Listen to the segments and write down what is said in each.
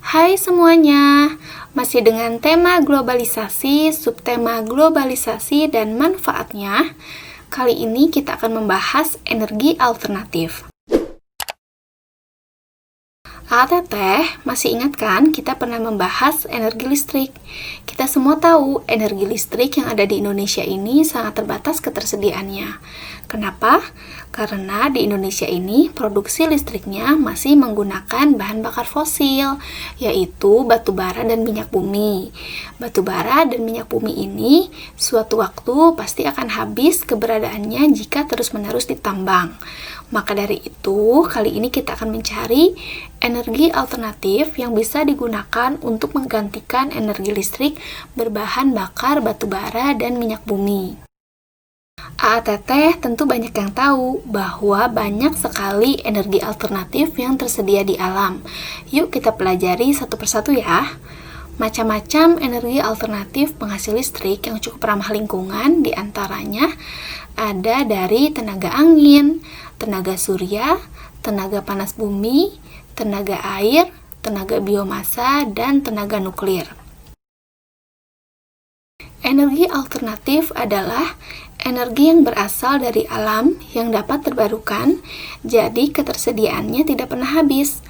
Hai semuanya, masih dengan tema globalisasi, subtema globalisasi dan manfaatnya. Kali ini kita akan membahas energi alternatif. Teteh, masih ingat kan kita pernah membahas energi listrik? Kita semua tahu energi listrik yang ada di Indonesia ini sangat terbatas ketersediaannya. Kenapa? Karena di Indonesia ini produksi listriknya masih menggunakan bahan bakar fosil, yaitu batu bara dan minyak bumi. Batu bara dan minyak bumi ini suatu waktu pasti akan habis keberadaannya jika terus-menerus ditambang. Maka dari itu, kali ini kita akan mencari energi alternatif yang bisa digunakan untuk menggantikan energi listrik berbahan bakar batu bara dan minyak bumi. Teteh tentu banyak yang tahu bahwa banyak sekali energi alternatif yang tersedia di alam. Yuk kita pelajari satu persatu ya. Macam-macam energi alternatif penghasil listrik yang cukup ramah lingkungan, diantaranya ada dari tenaga angin, tenaga surya, tenaga panas bumi, tenaga air, tenaga biomasa, dan tenaga nuklir. Energi alternatif adalah energi yang berasal dari alam yang dapat terbarukan, jadi ketersediaannya tidak pernah habis.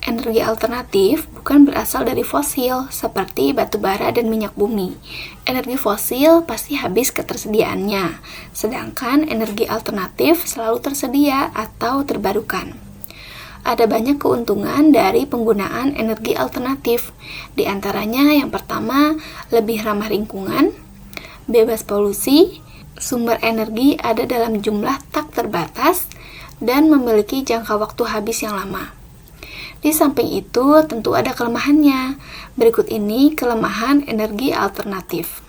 Energi alternatif bukan berasal dari fosil, seperti batu bara dan minyak bumi. Energi fosil pasti habis ketersediaannya, sedangkan energi alternatif selalu tersedia atau terbarukan. Ada banyak keuntungan dari penggunaan energi alternatif. Di antaranya yang pertama, lebih ramah lingkungan, bebas polusi, sumber energi ada dalam jumlah tak terbatas, dan memiliki jangka waktu habis yang lama. Di samping itu, tentu ada kelemahannya. Berikut ini kelemahan energi alternatif.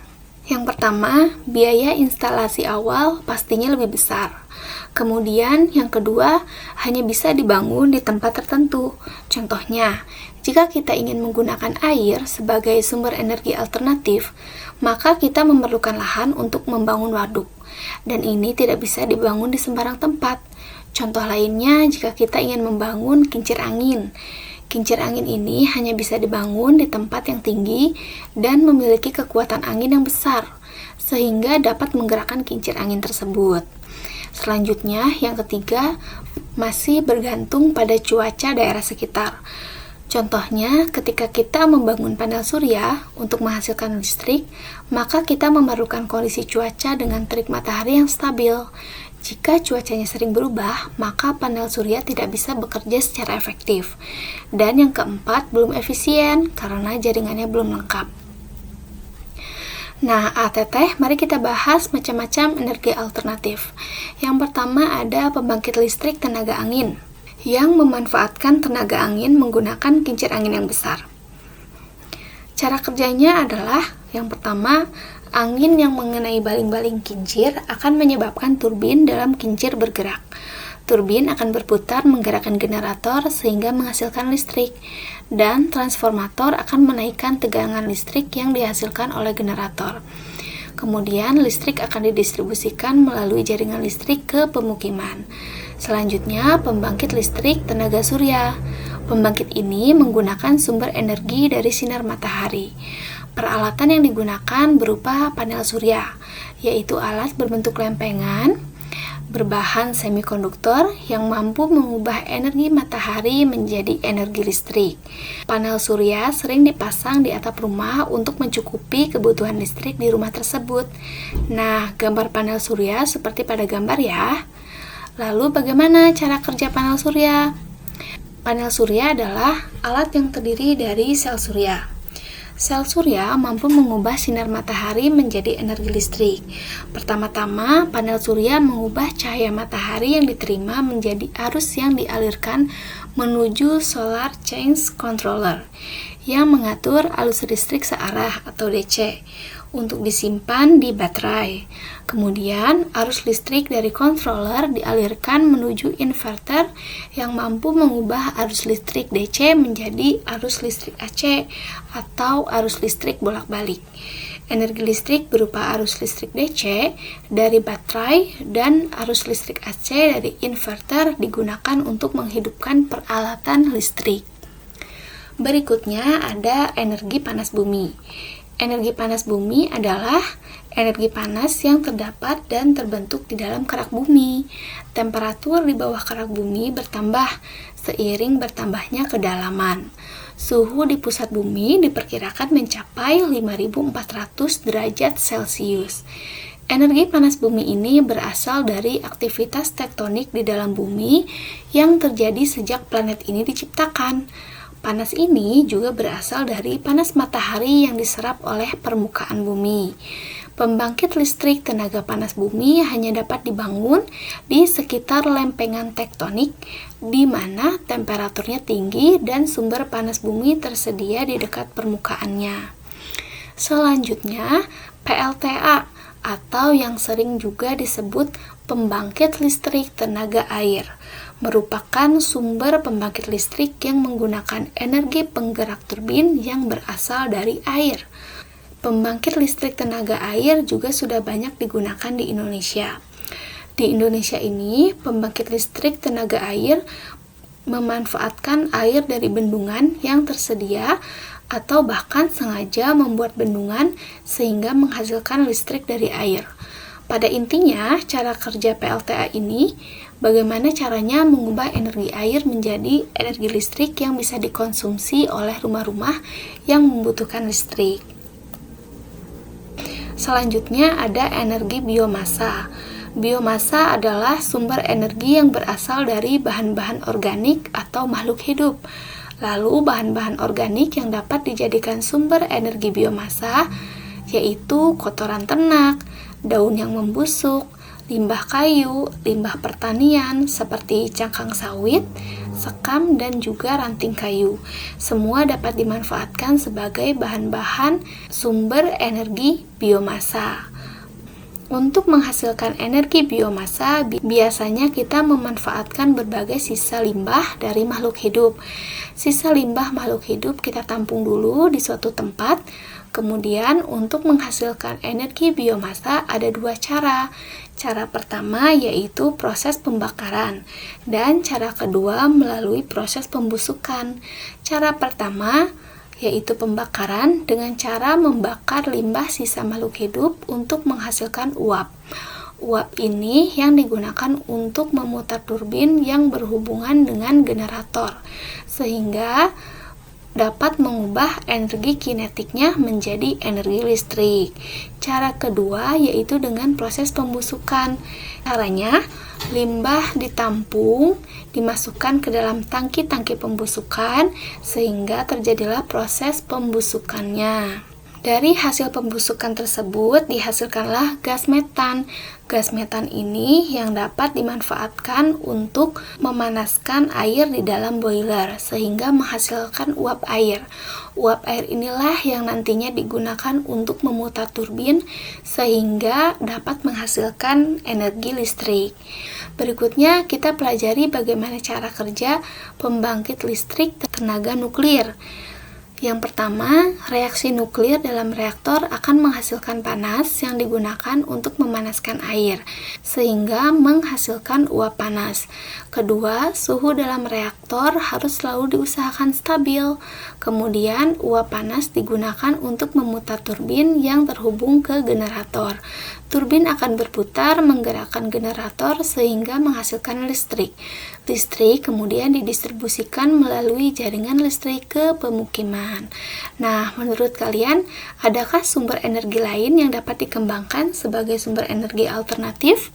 Yang pertama, biaya instalasi awal pastinya lebih besar. Kemudian, yang kedua, hanya bisa dibangun di tempat tertentu. Contohnya, jika kita ingin menggunakan air sebagai sumber energi alternatif, maka kita memerlukan lahan untuk membangun waduk. Dan ini tidak bisa dibangun di sembarang tempat. Contoh lainnya, jika kita ingin membangun kincir angin. Kincir angin ini hanya bisa dibangun di tempat yang tinggi dan memiliki kekuatan angin yang besar, sehingga dapat menggerakkan kincir angin tersebut. Selanjutnya, yang ketiga, masih bergantung pada cuaca daerah sekitar. Contohnya, ketika kita membangun panel surya untuk menghasilkan listrik, maka kita memerlukan kondisi cuaca dengan terik matahari yang stabil. Jika cuacanya sering berubah, maka panel surya tidak bisa bekerja secara efektif. Dan yang keempat, belum efisien karena jaringannya belum lengkap. Nah, teteh, mari kita bahas macam-macam energi alternatif. Yang pertama ada pembangkit listrik tenaga angin, yang memanfaatkan tenaga angin menggunakan kincir angin yang besar. Cara kerjanya adalah, yang pertama, angin yang mengenai baling-baling kincir akan menyebabkan turbin dalam kincir bergerak. Turbin akan berputar menggerakkan generator sehingga menghasilkan listrik, dan transformator akan menaikkan tegangan listrik yang dihasilkan oleh generator. Kemudian listrik akan didistribusikan melalui jaringan listrik ke pemukiman. Selanjutnya, pembangkit listrik tenaga surya. Pembangkit ini menggunakan sumber energi dari sinar matahari. Peralatan yang digunakan berupa panel surya, yaitu alat berbentuk lempengan, berbahan semikonduktor yang mampu mengubah energi matahari menjadi energi listrik. Panel surya sering dipasang di atap rumah untuk mencukupi kebutuhan listrik di rumah tersebut. Nah, gambar panel surya seperti pada gambar ya. Lalu bagaimana cara kerja panel surya? Panel surya adalah alat yang terdiri dari sel surya. Sel surya mampu mengubah sinar matahari menjadi energi listrik. Pertama-tama, panel surya mengubah cahaya matahari yang diterima menjadi arus yang dialirkan menuju solar change controller yang mengatur arus listrik searah atau DC untuk disimpan di baterai. Kemudian, arus listrik dari controller dialirkan menuju inverter yang mampu mengubah arus listrik DC menjadi arus listrik AC atau arus listrik bolak-balik. Energi listrik berupa arus listrik DC dari baterai dan arus listrik AC dari inverter digunakan untuk menghidupkan peralatan listrik. Berikutnya ada energi panas bumi. Energi panas bumi adalah energi panas yang terdapat dan terbentuk di dalam kerak bumi. Temperatur di bawah kerak bumi bertambah seiring bertambahnya kedalaman. Suhu di pusat bumi diperkirakan mencapai 5.400 derajat Celcius. Energi panas bumi ini berasal dari aktivitas tektonik di dalam bumi yang terjadi sejak planet ini diciptakan. Panas ini juga berasal dari panas matahari yang diserap oleh permukaan bumi. Pembangkit listrik tenaga panas bumi hanya dapat dibangun di sekitar lempengan tektonik di mana temperaturnya tinggi dan sumber panas bumi tersedia di dekat permukaannya. Selanjutnya, PLTA atau yang sering juga disebut pembangkit listrik tenaga air merupakan sumber pembangkit listrik yang menggunakan energi penggerak turbin yang berasal dari air. Pembangkit listrik tenaga air juga sudah banyak digunakan di Indonesia. Di Indonesia ini, pembangkit listrik tenaga air memanfaatkan air dari bendungan yang tersedia atau bahkan sengaja membuat bendungan sehingga menghasilkan listrik dari air. Pada intinya, cara kerja PLTA ini bagaimana caranya mengubah energi air menjadi energi listrik yang bisa dikonsumsi oleh rumah-rumah yang membutuhkan listrik. Selanjutnya ada energi biomasa. Biomasa adalah sumber energi yang berasal dari bahan-bahan organik atau makhluk hidup. Lalu bahan-bahan organik yang dapat dijadikan sumber energi biomasa yaitu kotoran ternak, daun yang membusuk, limbah kayu, limbah pertanian seperti cangkang sawit, sekam, dan juga ranting kayu. Semua dapat dimanfaatkan sebagai bahan-bahan sumber energi biomasa. Untuk menghasilkan energi biomasa, biasanya kita memanfaatkan berbagai sisa limbah dari makhluk hidup. Sisa limbah makhluk hidup kita tampung dulu di suatu tempat. Kemudian untuk menghasilkan energi biomasa ada dua cara. Cara pertama yaitu proses pembakaran dan cara kedua melalui proses pembusukan. Cara pertama yaitu pembakaran dengan cara membakar limbah sisa makhluk hidup untuk menghasilkan uap. Uap ini yang digunakan untuk memutar turbin yang berhubungan dengan generator sehingga dapat mengubah energi kinetiknya menjadi energi listrik. Cara kedua yaitu dengan proses pembusukan. Caranya, limbah ditampung, dimasukkan ke dalam tangki-tangki pembusukan sehingga terjadilah proses pembusukannya. Dari hasil pembusukan tersebut dihasilkanlah gas metan. Gas metan ini yang dapat dimanfaatkan untuk memanaskan air di dalam boiler sehingga menghasilkan uap air. Uap air inilah yang nantinya digunakan untuk memutar turbin sehingga dapat menghasilkan energi listrik. Berikutnya kita pelajari bagaimana cara kerja pembangkit listrik tenaga nuklir. Yang pertama, reaksi nuklir dalam reaktor akan menghasilkan panas yang digunakan untuk memanaskan air, sehingga menghasilkan uap panas. Kedua, suhu dalam reaktor harus selalu diusahakan stabil. Kemudian, uap panas digunakan untuk memutar turbin yang terhubung ke generator. Turbin akan berputar menggerakkan generator sehingga menghasilkan listrik. Listrik kemudian didistribusikan melalui jaringan listrik ke pemukiman. Nah, menurut kalian, adakah sumber energi lain yang dapat dikembangkan sebagai sumber energi alternatif?